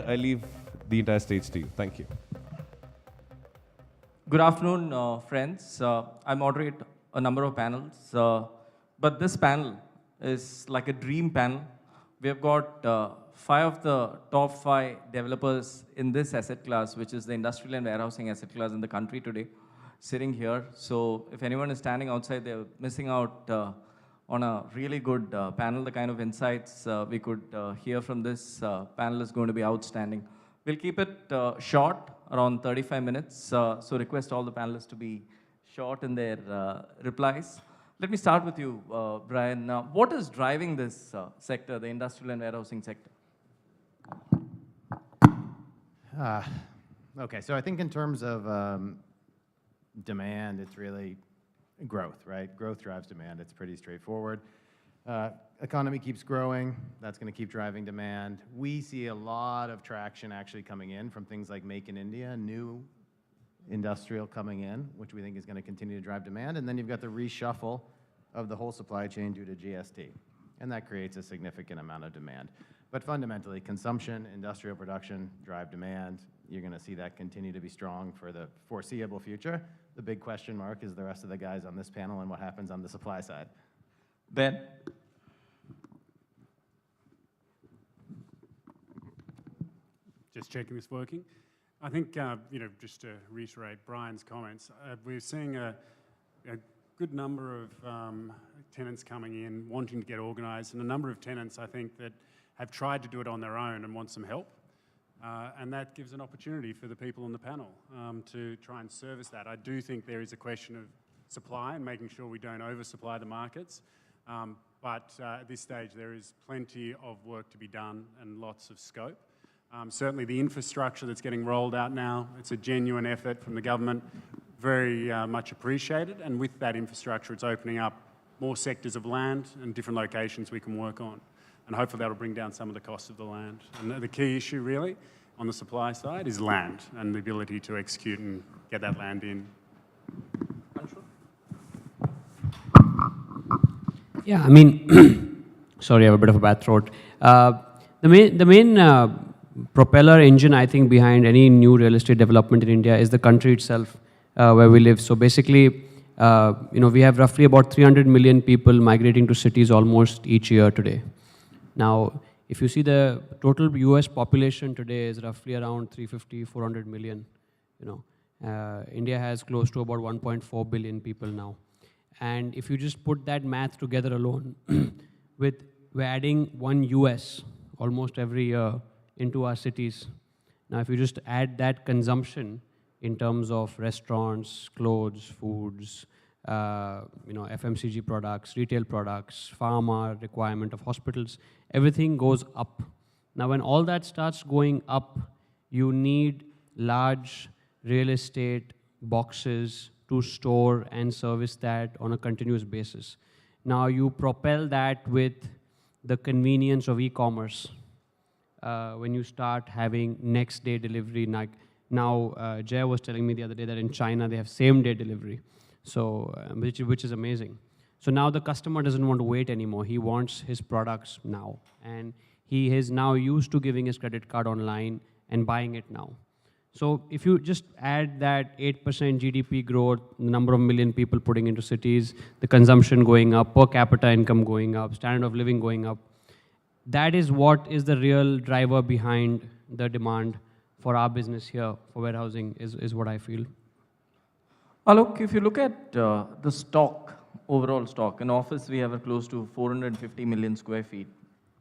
I leave the entire stage to you. Thank you. Good afternoon, friends. I moderate a number of panels, but this panel is like a dream panel. We have got 5 of the top 5 developers in this asset class, which is the industrial and warehousing asset class in the country today, sitting here. So if anyone is standing outside, they're missing out on a really good panel. The kind of insights we could hear from this panel is going to be outstanding. We'll keep it short, around 35 minutes. So request all the panelists to be short in their replies. Let me start with you, Brian. What is driving this sector, the industrial and warehousing sector? Okay, so I think in terms of demand, it's really growth, right? Growth drives demand. It's pretty straightforward. Economy keeps growing. That's going to keep driving demand. We see a lot of traction actually coming in from things like Make in India, new industrial coming in, which we think is going to continue to drive demand. And then you've got the reshuffle of the whole supply chain due to GST. And that creates a significant amount of demand. But fundamentally, consumption, industrial production drive demand. You're going to see that continue to be strong for the foreseeable future. The big question mark is the rest of the guys on this panel and what happens on the supply side. Ben? Just checking this working. I think, just to reiterate Brian's comments, we're seeing a good number of tenants coming in, wanting to get organised, and a number of tenants, I think, that have tried to do it on their own and want some help. And that gives an opportunity for the people on the panel to try and service that. I do think there is a question of supply and making sure we don't oversupply the markets. But at this stage, there is plenty of work to be done and lots of scope. Certainly the infrastructure that's getting rolled out now, it's a genuine effort from the government, very much appreciated. And with that infrastructure, it's opening up more sectors of land and different locations we can work on. And hopefully that'll bring down some of the costs of the land. And the key issue really on the supply side is land and the ability to execute and get that land in. Anshul? Yeah, I mean, sorry, I have a bit of a bad throat. The main propeller engine, I think, behind any new real estate development in India is the country itself, where we live. So basically, we have roughly about 300 million people migrating to cities almost each year today. Now, if you see the total US population today is roughly around 350, 400 million. India has close to about 1.4 billion people now. And if you just put that math together alone, we're adding 1 US almost every year into our cities. Now, if you just add that consumption in terms of restaurants, clothes, foods, FMCG products, retail products, pharma requirement of hospitals, everything goes up. Now, when all that starts going up, you need large real estate boxes to store and service that on a continuous basis. Now, you propel that with the convenience of e-commerce. When you start having next day delivery, like now Jay was telling me the other day that in China they have same day delivery, so which is amazing. So now the customer doesn't want to wait anymore. He wants his products now, and he is now used to giving his credit card online and buying it now. So if you just add that 8% GDP growth, the number of million people putting into cities, the consumption going up, per capita income going up, standard of living going up, that is what is the real driver behind the demand for our business here, for warehousing, is what I feel. Alok, if you look at the stock, overall stock, in office we have close to 450 million square feet.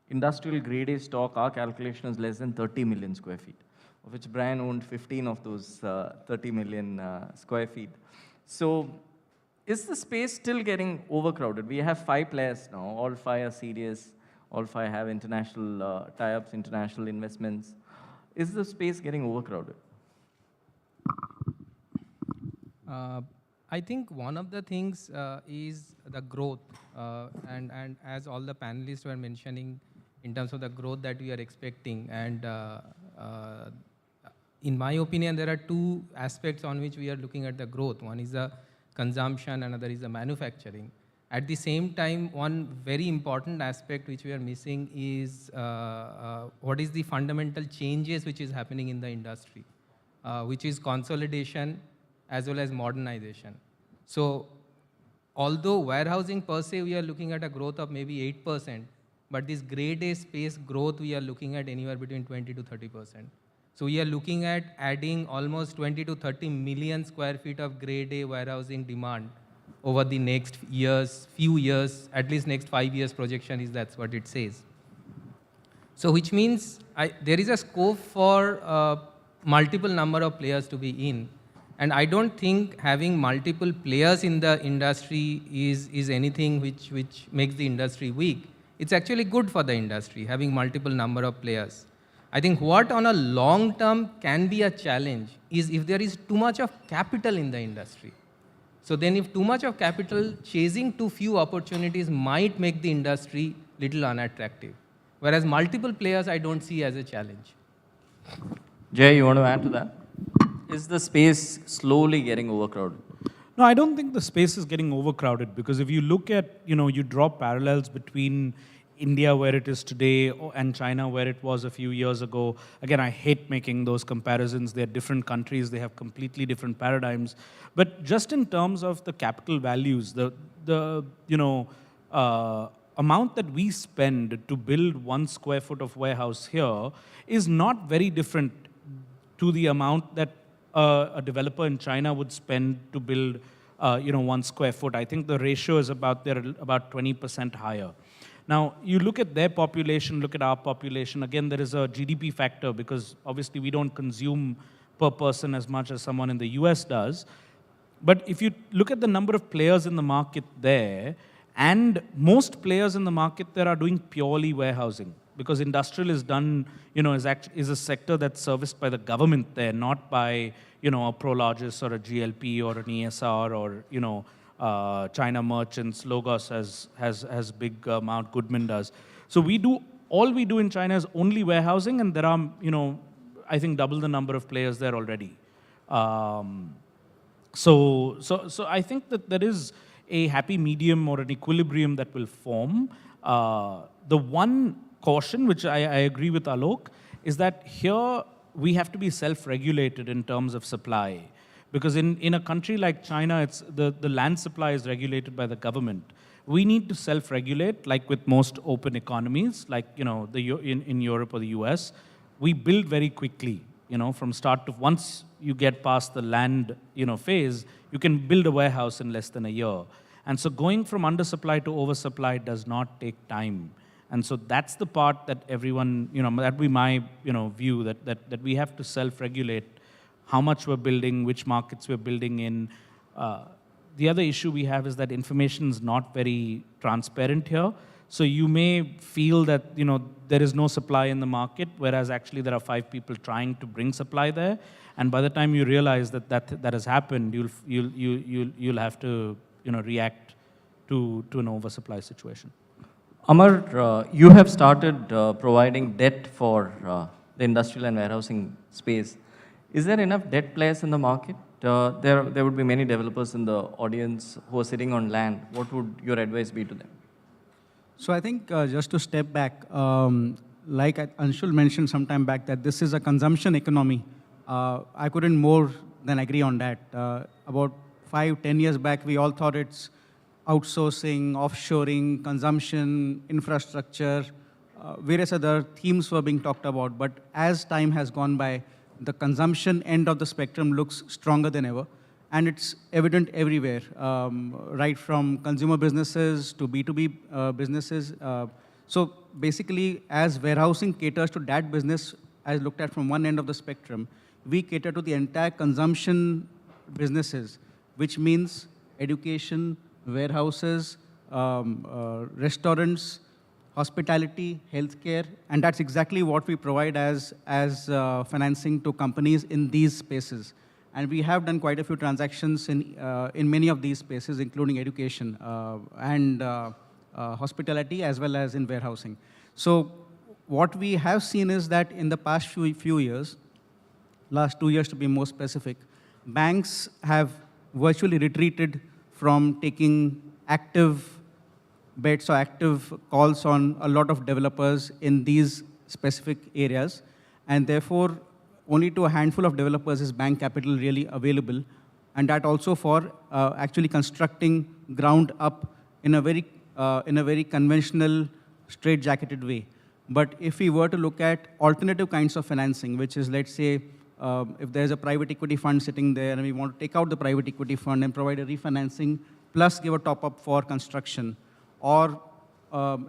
Industrial grade A stock, our calculation is less than 30 million square feet, of which Brian owned 15 of those 30 million square feet. So is the space still getting overcrowded? We have 5 players now, all 5 are serious, all 5 have international tie-ups, international investments. Is the space getting overcrowded? I think one of the things is the growth, and as all the panelists were mentioning, in terms of the growth that we are expecting, and in my opinion, there are 2 aspects on which we are looking at the growth. One is the consumption, another is the manufacturing. At the same time, one very important aspect which we are missing is what is the fundamental changes which is happening in the industry, which is consolidation as well as modernization. So although warehousing per se, we are looking at a growth of maybe 8%, but this grade A space growth, we are looking at anywhere between 20 to 30%. So we are looking at adding almost 20 to 30 million square feet of grade A warehousing demand over the next few years, at least next 5 years projection is that's what it says. So which means there is a scope for multiple number of players to be in. And I don't think having multiple players in the industry is anything which makes the industry weak. It's actually good for the industry, having multiple number of players. I think what on a long term can be a challenge is if there is too much of capital in the industry. So then if too much of capital chasing too few opportunities might make the industry little unattractive. Whereas multiple players I don't see as a challenge. Jay, you want to add to that? Is the space slowly getting overcrowded? No, I don't think the space is getting overcrowded, because if you look at, you draw parallels between India where it is today and China where it was a few years ago. Again, I hate making those comparisons. They're different countries. They have completely different paradigms. But just in terms of the capital values, the amount that we spend to build 1 square foot of warehouse here is not very different to the amount that a developer in China would spend to build 1 square foot. I think the ratio is about 20% higher. Now, you look at their population, look at our population. Again, there is a GDP factor, because obviously we don't consume per person as much as someone in the US does. But if you look at the number of players in the market there, and most players in the market there are doing purely warehousing, because industrial is done, is a sector that's serviced by the government there, not by, a Prologis or a GLP or an ESR or, China Merchants, Logos has big Mount Goodman does. So all we do in China is only warehousing, and there are, I think double the number of players there already. So I think that there is a happy medium or an equilibrium that will form. The one caution, which I agree with Aloke, is that here we have to be self-regulated in terms of supply. Because in a country like China, it's the land supply is regulated by the government. We need to self-regulate, like with most open economies, like in Europe or the US. We build very quickly, from start to once you get past the land phase, you can build a warehouse in less than a year. And so going from undersupply to oversupply does not take time. And so that's the part that everyone, that'd be my view, that we have to self-regulate how much we're building, which markets we're building in. The other issue we have is that information is not very transparent here. So you may feel that there is no supply in the market, whereas actually there are 5 people trying to bring supply there. And by the time you realize that has happened, you'll have to react to an oversupply situation. Amar, you have started providing debt for the industrial and warehousing space. Is there enough debt players in the market? There would be many developers in the audience who are sitting on land. What would your advice be to them? So I think just to step back, like Anshul mentioned some time back, that this is a consumption economy. I couldn't more than agree on that. About 5-10 years back, we all thought it's outsourcing, offshoring, consumption, infrastructure, various other themes were being talked about. But as time has gone by, the consumption end of the spectrum looks stronger than ever. And it's evident everywhere, right from consumer businesses to B2B businesses. So basically, as warehousing caters to that business, as looked at from one end of the spectrum, we cater to the entire consumption businesses, which means education, warehouses, restaurants, hospitality, healthcare, and that's exactly what we provide as financing to companies in these spaces. And we have done quite a few transactions in many of these spaces, including education and hospitality, as well as in warehousing. So what we have seen is that in the past few years, last 2 years to be more specific, banks have virtually retreated from taking active bets or active calls on a lot of developers in these specific areas. And therefore, only to a handful of developers is bank capital really available. And that also for actually constructing ground up in a very conventional, straight-jacketed way. But if we were to look at alternative kinds of financing, which is, let's say, if there's a private equity fund sitting there and we want to take out the private equity fund and provide a refinancing plus give a top-up for construction, or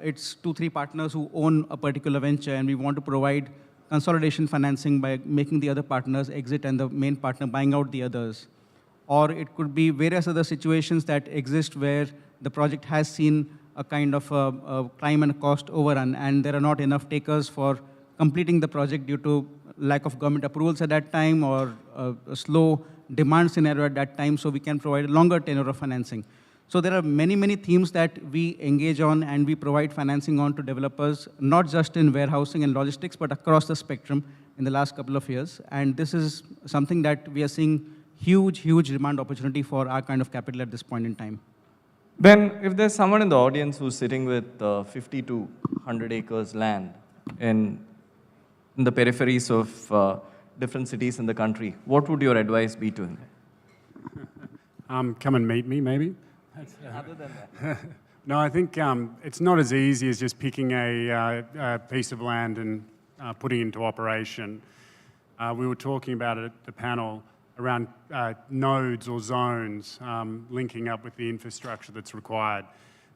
it's 2-3 partners who own a particular venture and we want to provide consolidation financing by making the other partners exit and the main partner buying out the others. Or it could be various other situations that exist where the project has seen a kind of a time and cost overrun, and there are not enough takers for completing the project due to lack of government approvals at that time or a slow demand scenario at that time, so we can provide a longer tenure of financing. So there are many, many themes that we engage on and we provide financing on to developers, not just in warehousing and logistics, but across the spectrum in the last couple of years. And this is something that we are seeing huge demand opportunity for our kind of capital at this point in time. Then, if there's someone in the audience who's sitting with 50 to 100 acres land in the peripheries of different cities in the country, what would your advice be to him? Come and meet me, maybe. Other than that. No, I think it's not as easy as just picking a piece of land and putting it into operation. We were talking about it at the panel around nodes or zones linking up with the infrastructure that's required.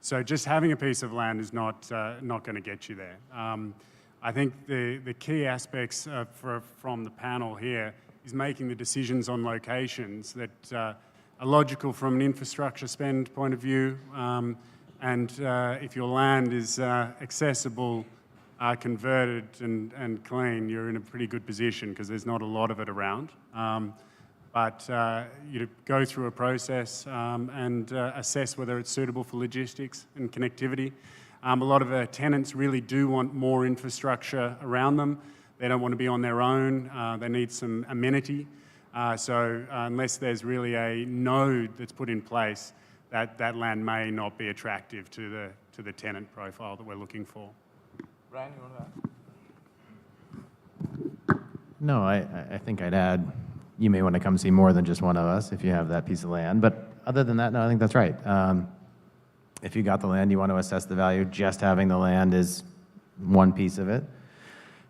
So just having a piece of land is not going to get you there. I think the key aspects from the panel here is making the decisions on locations that are logical from an infrastructure spend point of view, and if your land is accessible, converted and clean, you're in a pretty good position because there's not a lot of it around. But you go through a process and assess whether it's suitable for logistics and connectivity. A lot of tenants really do want more infrastructure around them. They don't want to be on their own. They need some amenity. So unless there's really a node that's put in place, that land may not be attractive to the tenant profile that we're looking for. Brian, you want to add? No, I think I'd add, you may want to come see more than just one of us if you have that piece of land. But other than that, no, I think that's right. If you got the land, you want to assess the value. Just having the land is one piece of it.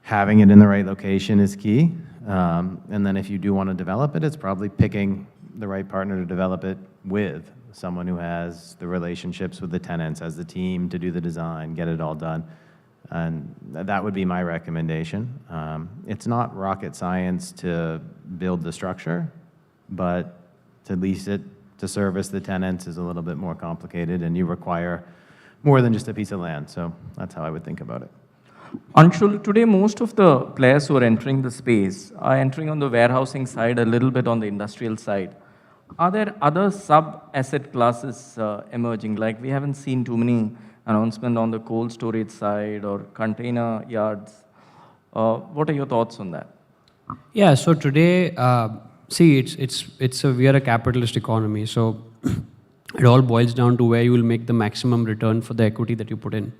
Having it in the right location is key. And then if you do want to develop it, it's probably picking the right partner to develop it with, someone who has the relationships with the tenants, has the team to do the design, get it all done. And that would be my recommendation. It's not rocket science to build the structure, but to lease it to service the tenants is a little bit more complicated, and you require more than just a piece of land. So that's how I would think about it. Anshul, today most of the players who are entering the space are entering on the warehousing side, a little bit on the industrial side. Are there other sub-asset classes emerging? Like we haven't seen too many announcements on the cold storage side or container yards. What are your thoughts on that? Yeah, so today, see, we are a capitalist economy, so it all boils down to where you will make the maximum return for the equity that you put in.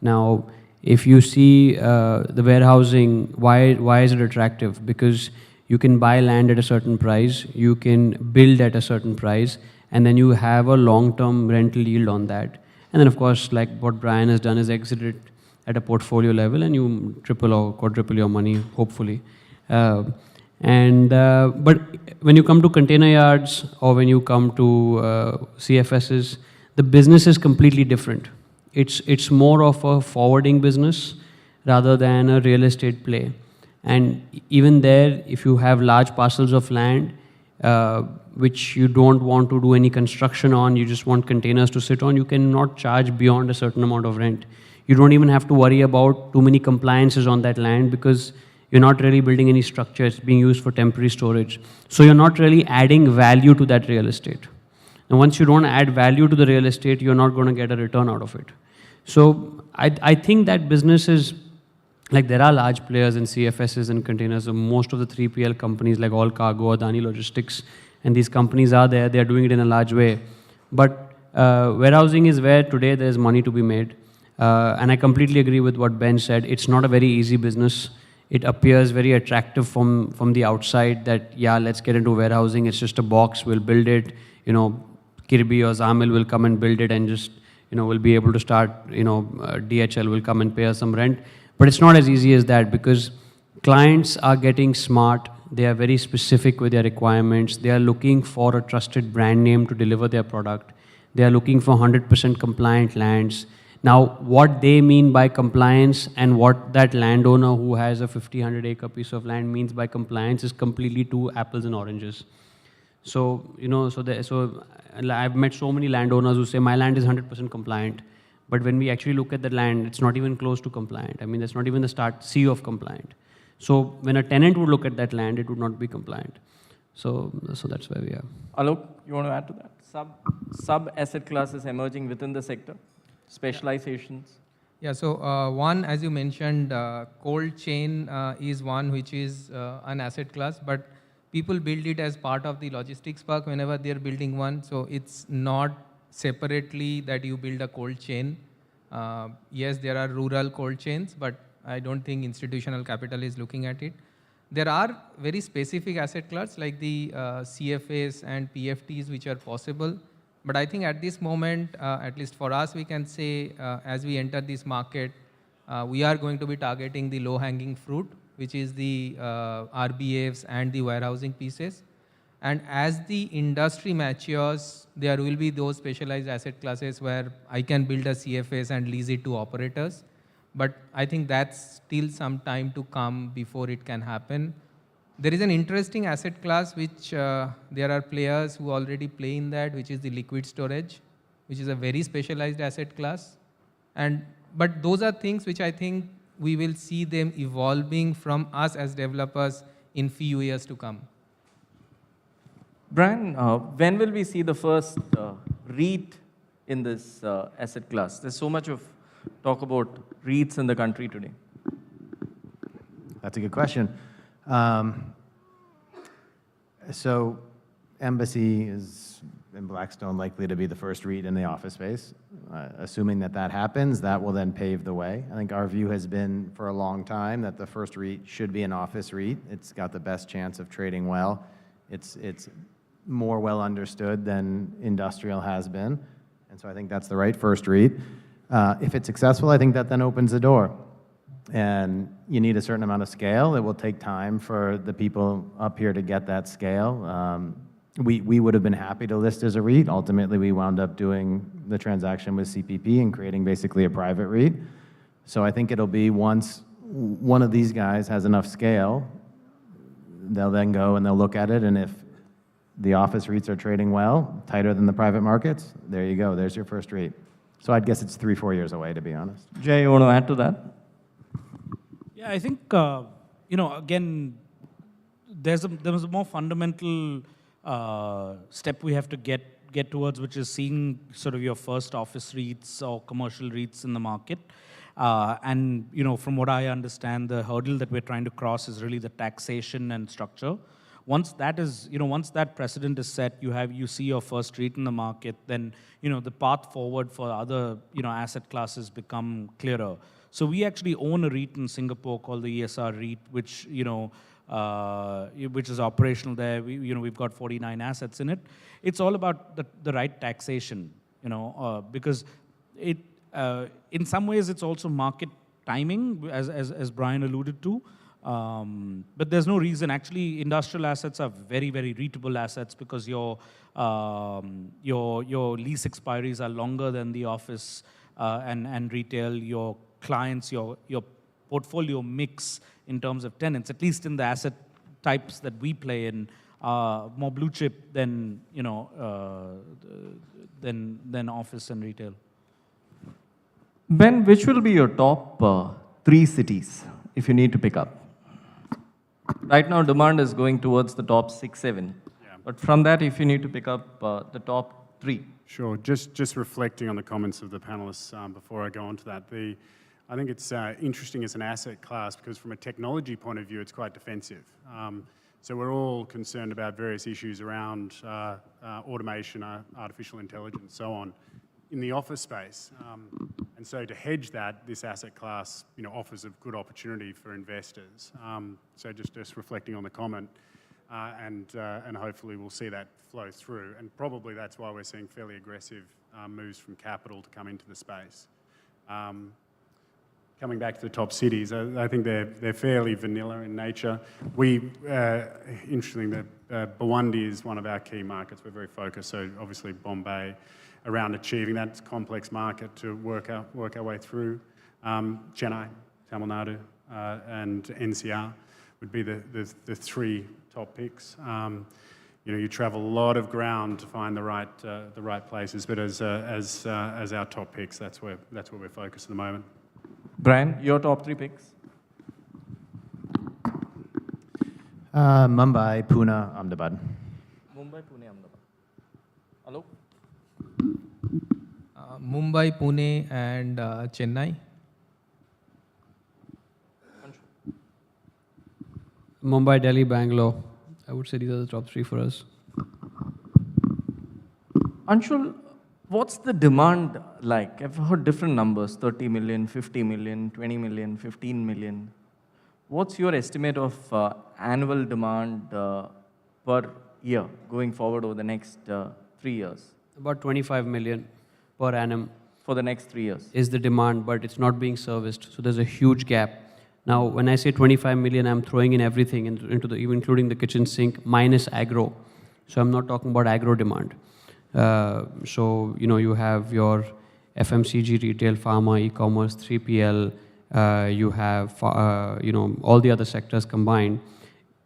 Now, if you see the warehousing, why is it attractive? Because you can buy land at a certain price, you can build at a certain price, and then you have a long-term rental yield on that. And then, of course, like what Brian has done is exit it at a portfolio level, and you triple or quadruple your money, hopefully. But when you come to container yards or when you come to CFSs, the business is completely different. It's more of a forwarding business rather than a real estate play. And even there, if you have large parcels of land, which you don't want to do any construction on, you just want containers to sit on, you cannot charge beyond a certain amount of rent. You don't even have to worry about too many compliances on that land because you're not really building any structure. It's being used for temporary storage. So you're not really adding value to that real estate. And once you don't add value to the real estate, you're not going to get a return out of it. So I think that business is, like there are large players in CFSs and containers. So most of the 3PL companies like All Cargo, Adani Logistics, and these companies are there. They are doing it in a large way. But warehousing is where today there's money to be made. And I completely agree with what Ben said. It's not a very easy business. It appears very attractive from the outside that, yeah, let's get into warehousing. It's just a box, we'll build it. Kirby or Zamil will come and build it and just, we'll be able to start, DHL will come and pay us some rent. But it's not as easy as that because clients are getting smart. They are very specific with their requirements. They are looking for a trusted brand name to deliver their product. They are looking for 100% compliant lands. Now, what they mean by compliance and what that landowner who has a 50, 100-acre piece of land means by compliance is completely two apples and oranges. So, I've met so many landowners who say, my land is 100% compliant. But when we actually look at the land, it's not even close to compliant. I mean, that's not even the C of compliant. So when a tenant would look at that land, it would not be compliant. So that's where we are. Aloke, you want to add to that? Sub asset classes emerging within the sector, specializations. Yeah, so one, as you mentioned, cold chain is one which is an asset class, but people build it as part of the logistics park whenever they're building one. So it's not separately that you build a cold chain. Yes, there are rural cold chains, but I don't think institutional capital is looking at it. There are very specific asset classes like the CFAs and PFTs which are possible. But I think at this moment, at least for us, we can say as we enter this market, we are going to be targeting the low-hanging fruit, which is the RBFs and the warehousing pieces. And as the industry matures, there will be those specialized asset classes where I can build a CFAs and lease it to operators. But I think that's still some time to come before it can happen. There is an interesting asset class which there are players who already play in that, which is the liquid storage, which is a very specialized asset class. But those are things which I think we will see them evolving from us as developers in few years to come. Brian, when will we see the first REIT in this asset class? There's so much of talk about REITs in the country today. That's a good question. So Embassy is in Blackstone likely to be the first REIT in the office space. Assuming that happens, that will then pave the way. I think our view has been for a long time that the first REIT should be an office REIT. It's got the best chance of trading well. It's more well understood than industrial has been. And so I think that's the right first REIT. If it's successful, I think that then opens the door. And you need a certain amount of scale. It will take time for the people up here to get that scale. We would have been happy to list as a REIT. Ultimately, we wound up doing the transaction with CPP and creating basically a private REIT. So I think it'll be once one of these guys has enough scale, they'll then go and they'll look at it, and if the office REITs are trading well, tighter than the private markets, there you go, there's your first REIT. So I'd guess it's 3-4 years away, to be honest. Jay, you want to add to that? Yeah, I think, again, there was a more fundamental step we have to get towards, which is seeing sort of your first office REITs or commercial REITs in the market. And, from what I understand, the hurdle that we're trying to cross is really the taxation and structure. Once that is, once that precedent is set, you see your first REIT in the market, then, the path forward for other, asset classes become clearer. So we actually own a REIT in Singapore called the ESR REIT, which, which is operational there. We've got 49 assets in it. It's all about the right taxation, because it, in some ways, it's also market timing, as Brian alluded to. But there's no reason. Actually, industrial assets are very, very REITable assets because your lease expiries are longer than the office and retail. Your clients, your portfolio mix in terms of tenants, at least in the asset types that we play in, more blue chip than than office and retail. Ben, which will be your top 3 cities if you need to pick up? Right now, demand is going towards the top 6, 7. Yeah. But from that, if you need to pick up the top 3. Sure. Just reflecting on the comments of the panelists before I go on to that. I think it's interesting as an asset class because from a technology point of view, it's quite defensive. So we're all concerned about various issues around automation, artificial intelligence, so on, in the office space. And so to hedge that, this asset class, offers a good opportunity for investors. So just reflecting on the comment, and hopefully we'll see that flow through. And probably that's why we're seeing fairly aggressive moves from capital to come into the space. Coming back to the top cities, I think they're fairly vanilla in nature. Interesting that Burundi is one of our key markets. We're very focused, so obviously Bombay, around achieving that complex market to work our way through. Chennai, Tamil Nadu, and NCR would be the three top picks. You travel a lot of ground to find the right places, but as our top picks, that's where we're focused at the moment. Brian, your top 3 picks? Mumbai, Pune, Ahmedabad. Mumbai, Pune, Ahmedabad. Aloke? Mumbai, Pune, and Chennai. Anshul? Mumbai, Delhi, Bangalore. I would say these are the top 3 for us. Anshul, what's the demand like? I've heard different numbers, 30 million, 50 million, 20 million, 15 million. What's your estimate of annual demand per year going forward over the next 3 years? About 25 million per annum For the next 3 years? is the demand, but it's not being serviced. So there's a huge gap. Now, when I say 25 million, I'm throwing in everything, into even including the kitchen sink, minus agro. So I'm not talking about agro demand. So, you have your FMCG, retail, pharma, e-commerce, 3PL, you have, all the other sectors combined.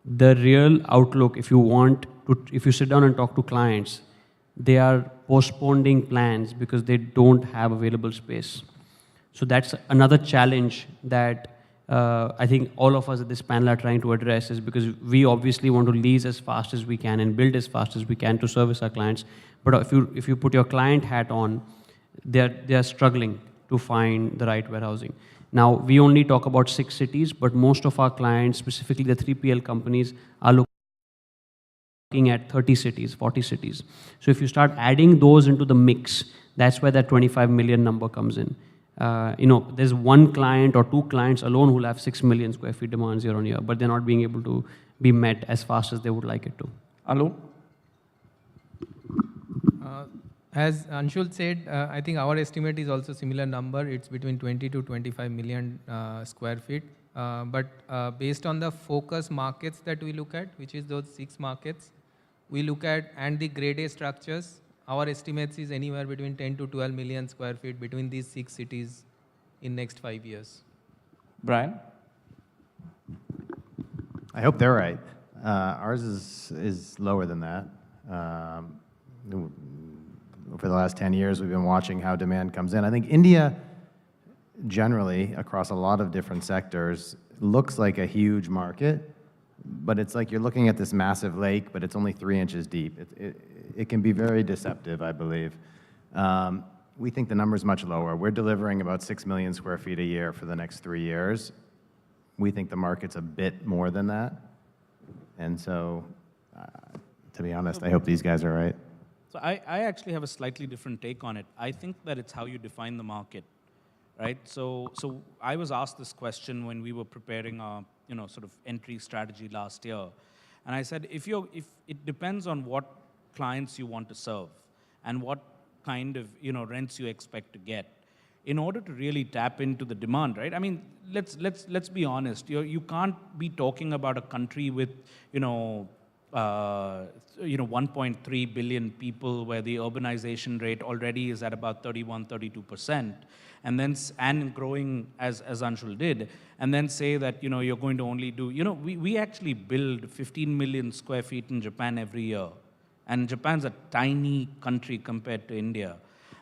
The real outlook, if you sit down and talk to clients, they are postponing plans because they don't have available space. So that's another challenge that I think all of us at this panel are trying to address, is because we obviously want to lease as fast as we can and build as fast as we can to service our clients. But if you put your client hat on, they are struggling to find the right warehousing. Now, we only talk about 6 cities, but most of our clients, specifically the 3PL companies, are looking at 30 cities, 40 cities. So if you start adding those into the mix, that's where that 25 million number comes in. There's one client or 2 clients alone who will have 6 million square feet demands year on year, but they're not being able to be met as fast as they would like it to. Aloke? As Anshul said, I think our estimate is also similar number. It's between 20 to 25 million square feet. But based on the focus markets that we look at, which is those 6 markets, we look at, and the grade A structures, our estimates is anywhere between 10 to 12 million square feet between these 6 cities in next 5 years. Brian? I hope they're right. Ours is lower than that. For the last 10 years, we've been watching how demand comes in. I think India, generally, across a lot of different sectors, looks like a huge market, but it's like you're looking at this massive lake, but it's only 3 inches deep. It can be very deceptive, I believe. We think the number's much lower. We're delivering about 6 million square feet a year for the next 3 years. We think the market's a bit more than that. And so, to be honest, I hope these guys are right. So I actually have a slightly different take on it. I think that it's how you define the market, right? So I was asked this question when we were preparing our, sort of entry strategy last year. And I said, if it depends on what clients you want to serve and what kind of, rents you expect to get, in order to really tap into the demand, right? I mean, let's be honest. You can't be talking about a country with, 1.3 billion people, where the urbanization rate already is at about 32%, and growing as Anshul did, and then say that you're going to only do, we actually build 15 million square feet in Japan every year, and Japan's a tiny country compared to India,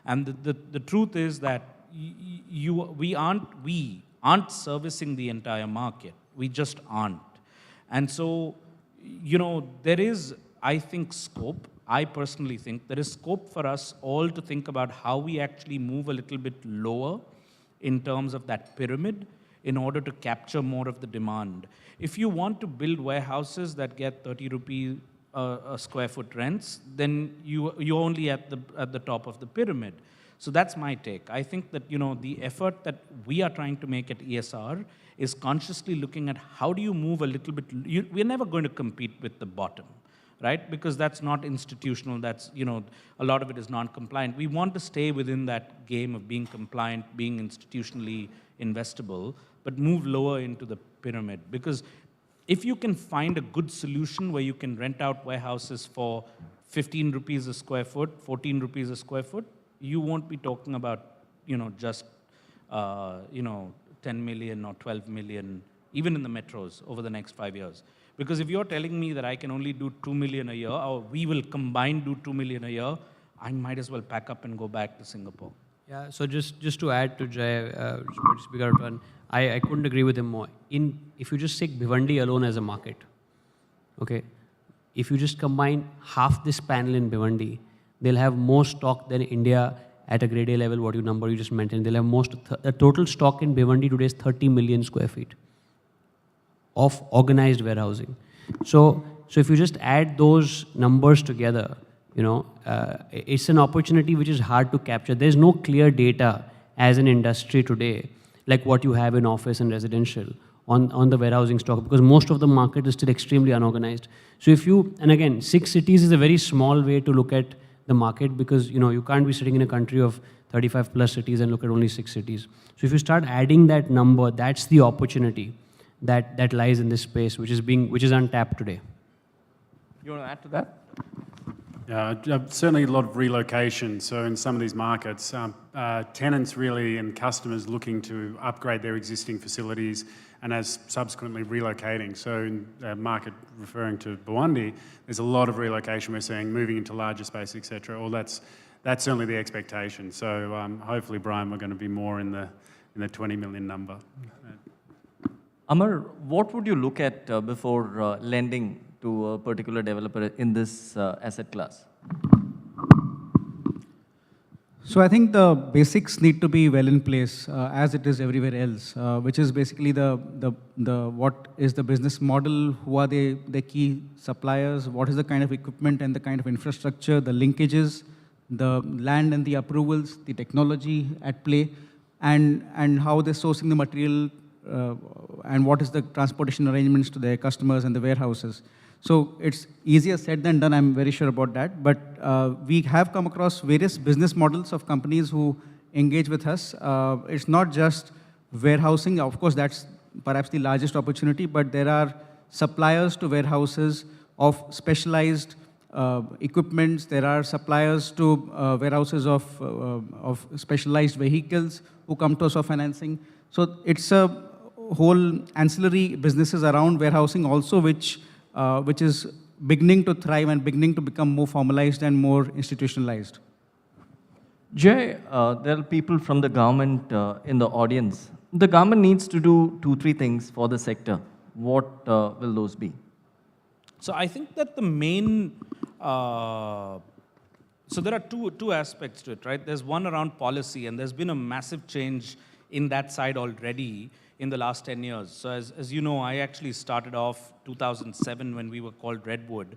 and the truth is that we aren't servicing the entire market. We just aren't, and so there is, I think, scope. I personally think there is scope for us all to think about how we actually move a little bit lower in terms of that pyramid, in order to capture more of the demand. If you want to build warehouses that get 30 rupees a square foot rents, then you're only at the top of the pyramid. So that's my take. I think that the effort that we are trying to make at ESR is consciously looking at how do you move a little bit. We're never going to compete with the bottom, right? Because that's not institutional. That's a lot of it is non-compliant. We want to stay within that game of being compliant, being institutionally investable, but move lower into the pyramid. Because if you can find a good solution where you can rent out warehouses for 15 rupees a square foot, 14 rupees a square foot, you won't be talking about, just, 10 million or 12 million, even in the metros over the next 5 years. Because if you're telling me that I can only do 2 million a year, or we will combine do 2 million a year, I might as well pack up and go back to Singapore. Yeah, so just to add to Jay, speaker one, I couldn't agree with him more. If you just take Bhiwandi alone as a market, okay, if you just combine half this panel in Bhiwandi, they'll have more stock than India at a grade A level, what number you just mentioned. They'll have the total stock in Bhiwandi today is 30 million square feet of organized warehousing. So if you just add those numbers together, it's an opportunity which is hard to capture. There's no clear data as an industry today, like what you have in office and residential on the warehousing stock, because most of the market is still extremely unorganized. So and again, 6 cities is a very small way to look at the market, because you can't be sitting in a country of 35 plus cities and look at only 6 cities. So if you start adding that number, that's the opportunity that lies in this space, which is untapped today. You want to add to that? Yeah, certainly a lot of relocation. So in some of these markets, tenants really and customers looking to upgrade their existing facilities and as subsequently relocating. So in a market referring to Bhiwandi, there's a lot of relocation we're seeing, moving into larger space, etc. Well, that's certainly the expectation. So hopefully, Brian, we're going to be more in the 20 million number. Amar, what would you look at before lending to a particular developer in this asset class? So I think the basics need to be well in place, as it is everywhere else, which is basically what is the business model, who are the key suppliers, what is the kind of equipment and the kind of infrastructure, the linkages, the land and the approvals, the technology at play, and how they're sourcing the material, and what is the transportation arrangements to their customers and the warehouses. So it's easier said than done, I'm very sure about that. But we have come across various business models of companies who engage with us. It's not just warehousing. Of course, that's perhaps the largest opportunity, but there are suppliers to warehouses of specialized equipments. There are suppliers to warehouses of specialized vehicles who come to us for financing. So it's a whole ancillary businesses around warehousing also, which is beginning to thrive and beginning to become more formalized and more institutionalized. Jay, there are people from the government in the audience. The government needs to do 2-3 things for the sector. What will those be? So I think that the main, so there are two aspects to it, right? There's one around policy, and there's been a massive change in that side already in the last 10 years. So as you know, I actually started off 2007 when we were called Redwood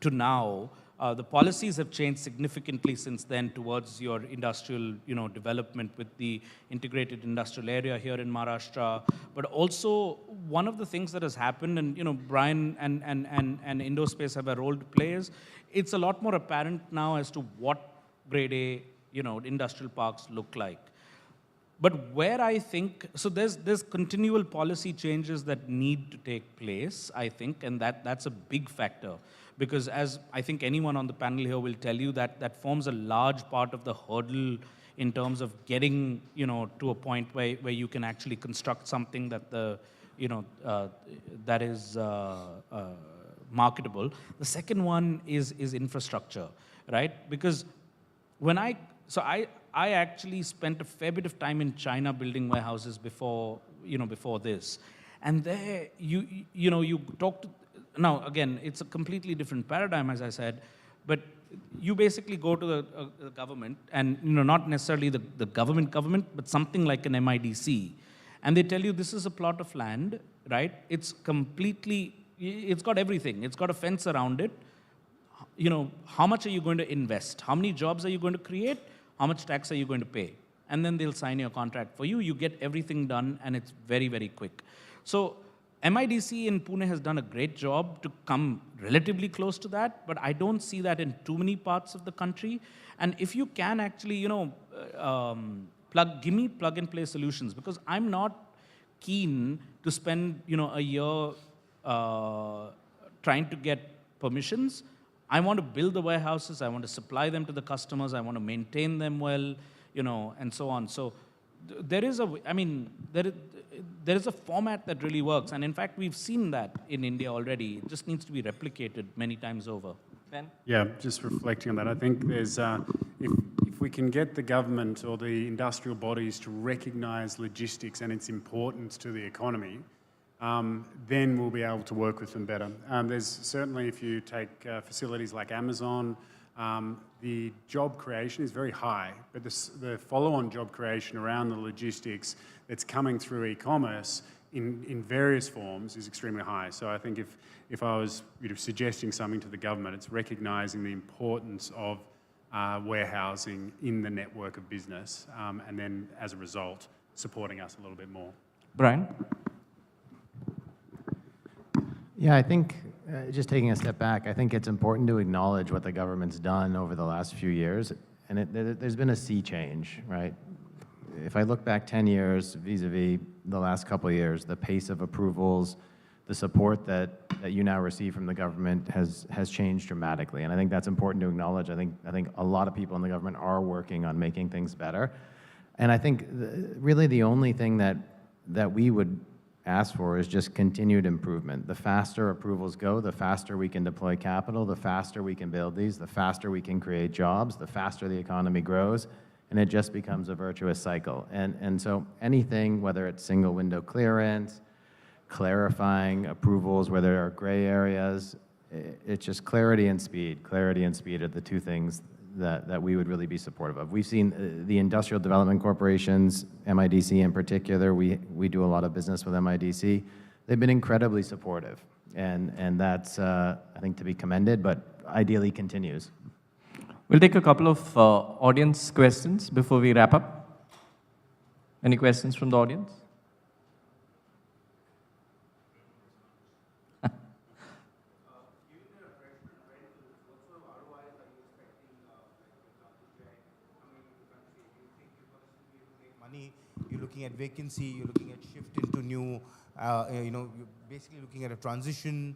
to now. The policies have changed significantly since then towards your industrial, development with the integrated industrial area here in Maharashtra. But also one of the things that has happened, and Brian and IndoSpace have a role to play, is it's a lot more apparent now as to what grade A, industrial parks look like. But where I think, so there's continual policy changes that need to take place, I think, and that's a big factor. Because as I think anyone on the panel here will tell you, that forms a large part of the hurdle in terms of getting, to a point where you can actually construct something that that is marketable. The second one is infrastructure, right? Because when I actually spent a fair bit of time in China building warehouses before this, and there you talk to. Now, again, it's a completely different paradigm, as I said, but you basically go to the government, and not necessarily the government, but something like an MIDC, and they tell you this is a plot of land, right? It's got everything. It's got a fence around it. You know, how much are you going to invest? How many jobs are you going to create? How much tax are you going to pay? And then they'll sign your contract for you. You get everything done, and it's very, very quick. So MIDC in Pune has done a great job to come relatively close to that, but I don't see that in too many parts of the country. And if you can actually, you know, give me plug-and-play solutions, because I'm not keen to spend, you know, a year trying to get permissions. I want to build the warehouses, I want to supply them to the customers, I want to maintain them well, you know, and so on. So there is there is a format that really works. And in fact, we've seen that in India already. It just needs to be replicated many times over. Ben? Yeah, just reflecting on that, I think there's, if we can get the government or the industrial bodies to recognize logistics and its importance to the economy, then we'll be able to work with them better. There's certainly, if you take facilities like Amazon, the job creation is very high, but the follow-on job creation around the logistics that's coming through e-commerce in various forms is extremely high. So I think if I was suggesting something to the government, it's recognising the importance of warehousing in the network of business, and then as a result, supporting us a little bit more. Brian? Yeah, I think, just taking a step back, I think it's important to acknowledge what the government's done over the last few years, and there's been a sea change, right? If I look back 10 years vis-a-vis the last couple of years, the pace of approvals, the support that you now receive from the government has changed dramatically, and I think that's important to acknowledge. I think a lot of people in the government are working on making things better, and I think really the only thing that we would ask for is just continued improvement. The faster approvals go, the faster we can deploy capital, the faster we can build these, the faster we can create jobs, the faster the economy grows, and it just becomes a virtuous cycle. And so anything, whether it's single window clearance, clarifying approvals where there are gray areas, it's just clarity and speed. Clarity and speed are the two things that we would really be supportive of. We've seen the industrial development corporations, MIDC in particular, we do a lot of business with MIDC. They've been incredibly supportive, and that's, I think, to be commended, but ideally continues. We'll take a couple of audience questions before we wrap up. Any questions from the audience? You're looking at vacancy, you're looking at shift into new, you're basically looking at a transition.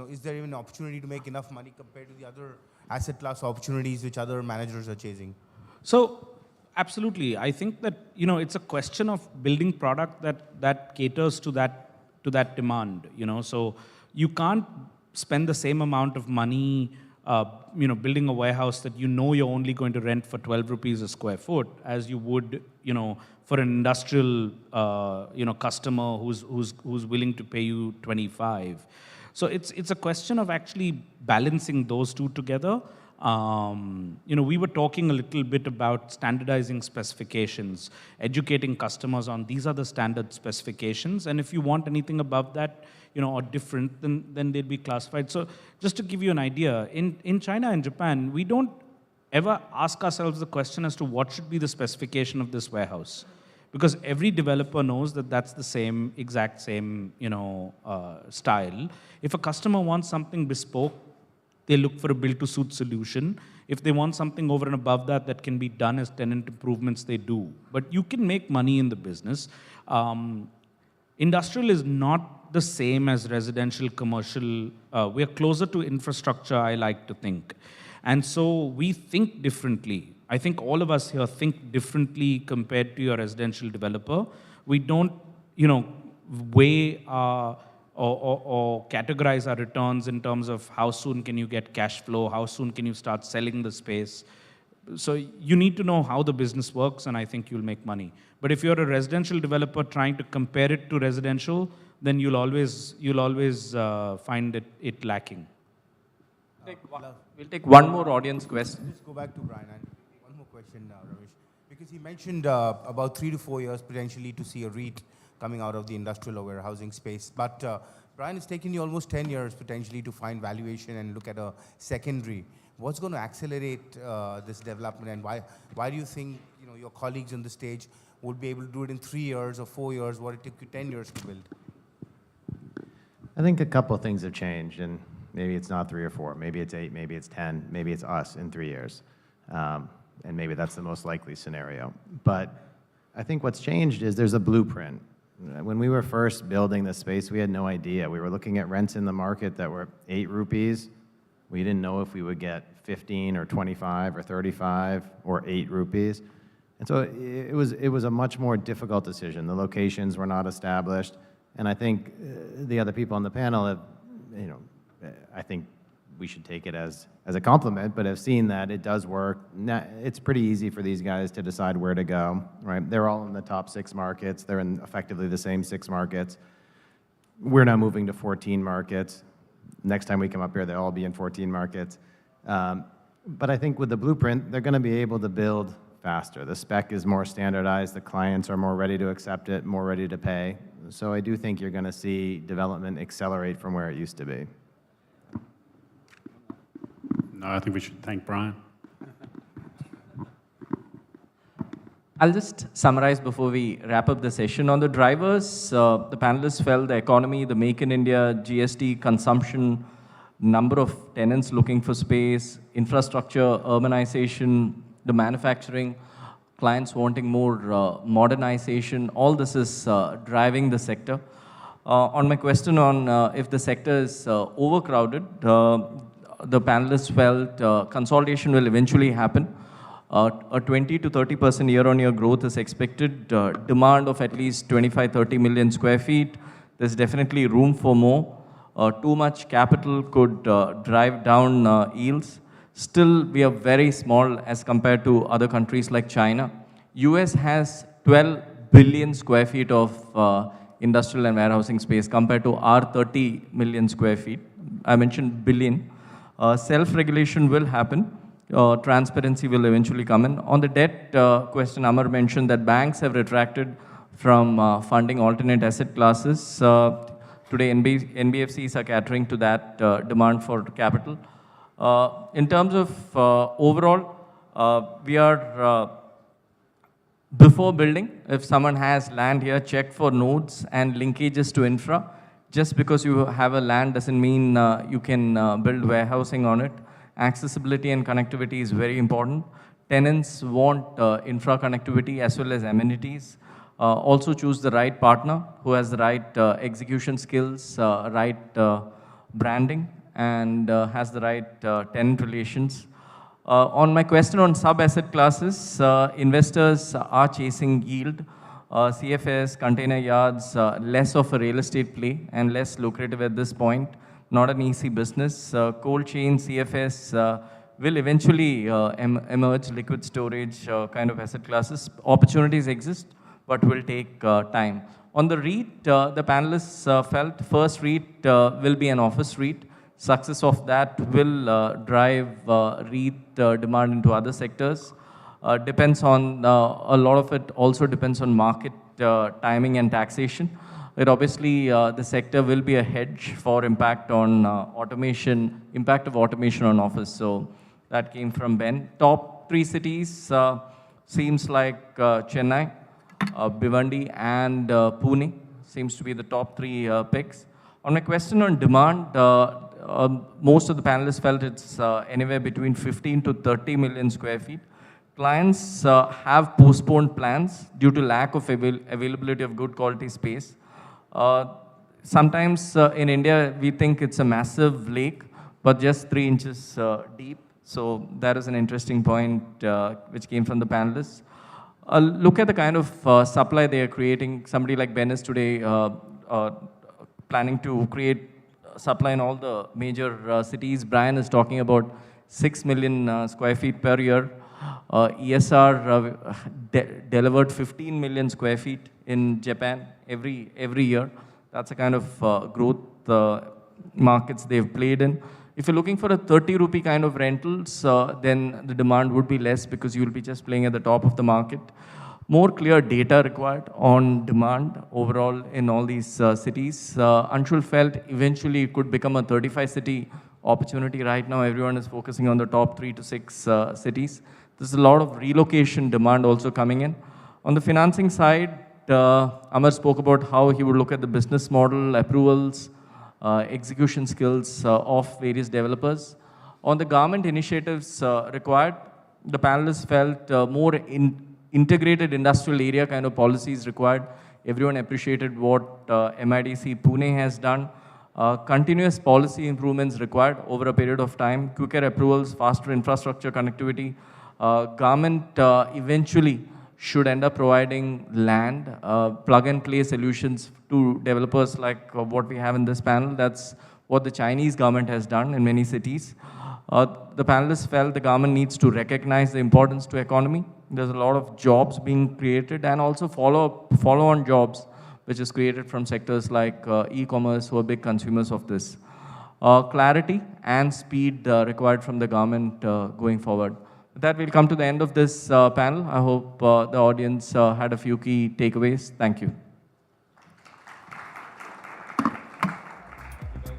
Is there even an opportunity to make enough money compared to the other asset class opportunities which other managers are chasing? So, absolutely. I think that, it's a question of building product that caters to that demand, So you can't spend the same amount of money building a warehouse that you're only going to rent for 12 rupees a square foot as you would, for an industrial, customer who's willing to pay you 25. So it's a question of actually balancing those two together. We were talking a little bit about standardizing specifications, educating customers on these are the standard specifications, and if you want anything above that, or different, then they'd be classified. So just to give you an idea, in China and Japan, we don't ever ask ourselves the question as to what should be the specification of this warehouse. Because every developer knows that that's the exact same, style. If a customer wants something bespoke, they look for a build-to-suit solution. If they want something over and above that can be done as tenant improvements, they do. But you can make money in the business. Industrial is not the same as residential, commercial. We are closer to infrastructure, I like to think. And so we think differently. I think all of us here think differently compared to your residential developer. We don't, weigh or categorize our returns in terms of how soon can you get cash flow, how soon can you start selling the space. So you need to know how the business works, and I think you'll make money. But if you're a residential developer trying to compare it to residential, then you'll always find it lacking. We'll take one more audience question. Let's go back to Brian and one more question, Ramesh. Because he mentioned about 3 to 4 years potentially to see a REIT coming out of the industrial or warehousing space. But Brian, it's taken you almost 10 years potentially to find valuation and look at a secondary. What's going to accelerate this development, and why do you think your colleagues on the stage would be able to do it in 3 years or 4 years, what it took you 10 years to build? I think a couple of things have changed, and maybe it's not 3 or 4, maybe it's 8, maybe it's 10, maybe it's us in 3 years. And maybe that's the most likely scenario. But I think what's changed is there's a blueprint. When we were first building this space, we had no idea. We were looking at rents in the market that were 8 rupees. We didn't know if we would get 15 or 25 or 35 or 8 rupees. And so it was a much more difficult decision. The locations were not established. And I think the other people on the panel have, I think we should take it as a compliment, but have seen that it does work. It's pretty easy for these guys to decide where to go, right? They're all in the top 6 markets. They're in effectively the same 6 markets. We're now moving to 14 markets. Next time we come up here, they'll all be in 14 markets. But I think with the blueprint, they're going to be able to build faster. The spec is more standardized. The clients are more ready to accept it, more ready to pay. So I do think you're going to see development accelerate from where it used to be. No, I think we should thank Brian. I'll just summarize before we wrap up the session. On the drivers, the panelists felt the economy, the Make in India, GST, consumption, number of tenants looking for space, infrastructure, urbanization, the manufacturing, clients wanting more modernization, all this is driving the sector. On my question on if the sector is overcrowded, the panelists felt consolidation will eventually happen. A 20 to 30% year-on-year growth is expected. Demand of at least 25-30 million square feet. There's definitely room for more. Too much capital could drive down yields. Still, we are very small as compared to other countries like China. US has 12 billion square feet of industrial and warehousing space compared to our 30 million square feet. I mentioned billion. Self-regulation will happen. Transparency will eventually come in. On the debt question, Amar mentioned that banks have retracted from funding alternate asset classes. Today, NBFCs are catering to that demand for capital. In terms of overall, we are, before building, if someone has land here, check for nodes and linkages to infra. Just because you have a land doesn't mean you can build warehousing on it. Accessibility and connectivity is very important. Tenants want infra connectivity as well as amenities. Also choose the right partner who has the right execution skills, right branding, and has the right tenant relations. On my question on sub-asset classes, investors are chasing yield. CFS, container yards, less of a real estate play and less lucrative at this point. Not an easy business. Cold chain, CFS will eventually emerge, liquid storage kind of asset classes. Opportunities exist, but will take time. On the REIT, the panelists felt first REIT will be an office REIT. Success of that will drive REIT demand into other sectors. Depends on, a lot of it also depends on market timing and taxation. It obviously, the sector will be a hedge for impact on automation, impact of automation on office. So that came from Ben. Top 3 cities seems like Chennai, Bhiwandi and Pune seems to be the top 3 picks. On my question on demand, most of the panelists felt it's anywhere between 15 to 30 million square feet. Clients have postponed plans due to lack of availability of good quality space. Sometimes in India, we think it's a massive lake, but just 3 inches deep. So that is an interesting point which came from the panelists. Look at the kind of supply they are creating. Somebody like Ben is today planning to create supply in all the major cities. Brian is talking about 6 million square feet per year. ESR delivered 15 million square feet in Japan every year. That's a kind of growth markets they've played in. If you're looking for a 30 rupee kind of rentals, then the demand would be less because you'll be just playing at the top of the market. More clear data required on demand overall in all these cities. Anshul felt eventually it could become a 35-city opportunity. Right now, everyone is focusing on the top 3 to 6 cities. There's a lot of relocation demand also coming in. On the financing side, Amar spoke about how he would look at the business model, approvals, execution skills of various developers. On the government initiatives required, the panelists felt more integrated industrial area kind of policies required. Everyone appreciated what MIDC Pune has done. Continuous policy improvements required over a period of time, quicker approvals, faster infrastructure connectivity. Government eventually should end up providing land, plug-and-play solutions to developers like what we have in this panel. That's what the Chinese government has done in many cities. The panelists felt the government needs to recognize the importance to economy. There's a lot of jobs being created and also follow-on jobs which is created from sectors like e-commerce who are big consumers of this. Clarity and speed required from the government going forward. With that, we'll come to the end of this panel. I hope the audience had a few key takeaways. Thank you.